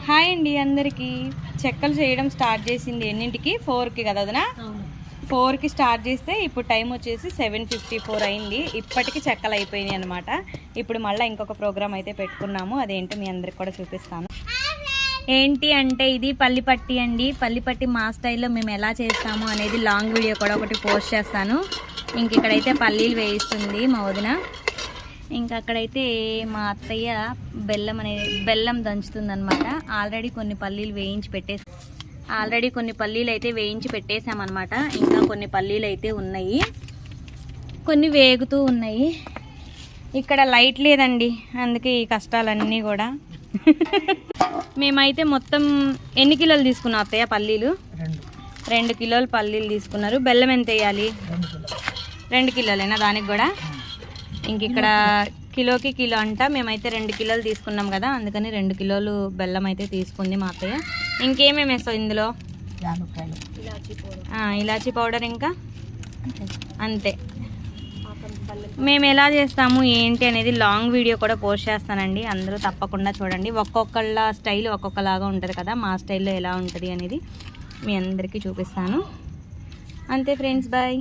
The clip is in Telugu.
హాయ్ అండి అందరికీ. చెక్కలు చేయడం స్టార్ట్ చేసింది ఎన్నింటికి? 4కి కదా వదినా? 4కి స్టార్ట్ చేస్తే ఇప్పుడు టైం వచ్చేసి 7:54 అయింది. ఇప్పటికి చెక్కలు అయిపోయినాయి అనమాట. ఇప్పుడు మళ్ళీ ఇంకొక ప్రోగ్రామ్ అయితే పెట్టుకున్నాము. అదేంటో మీ అందరికి కూడా చూపిస్తాను. ఏంటి అంటే ఇది పల్లిపట్టి అండి. పల్లిపట్టి మా స్టైల్లో మేము ఎలా చేస్తాము అనేది లాంగ్ వీడియో కూడా ఒకటి పోస్ట్ చేస్తాను. ఇంక ఇక్కడైతే పల్లీలు వేయిస్తుంది మా వదిన. ఇంకా అక్కడైతే మా అత్తయ్య బెల్లం దంచుతుంది అనమాట. ఆల్రెడీ కొన్ని పల్లీలు అయితే వేయించి పెట్టేసామన్నమాట. ఇంకా కొన్ని పల్లీలు అయితే ఉన్నాయి, కొన్ని వేగుతూ ఉన్నాయి. ఇక్కడ లైట్ లేదండి, అందుకే ఈ కష్టాలన్నీ కూడా. మేమైతే మొత్తం ఎన్ని కిలోలు తీసుకున్నాం అత్తయ్య పల్లీలు? 2 కిలోలు పల్లీలు తీసుకున్నారు. బెల్లం ఎంత వేయాలి? 2 కిలోలేనా దానికి కూడా? ఇంక ఇక్కడ కిలోకి కిలో అంట. మేమైతే 2 కిలోలు తీసుకున్నాం కదా, అందుకని 2 కిలోలు బెల్లం అయితే తీసుకుంది మా అత్తయ్య. ఇంకేమేమి వేస్తావు ఇందులో? ఇలాచీ పౌడర్, ఇంకా అంతే. మేము ఎలా చేస్తాము ఏంటి అనేది లాంగ్ వీడియో కూడా పోస్ట్ చేస్తానండి, అందరూ తప్పకుండా చూడండి. ఒక్కొక్కళ్ళ స్టైల్ ఒక్కొక్కలాగా ఉంటుంది కదా, మా స్టైల్లో ఎలా ఉంటుంది అనేది మీ అందరికీ చూపిస్తాను. అంతే ఫ్రెండ్స్, బాయ్.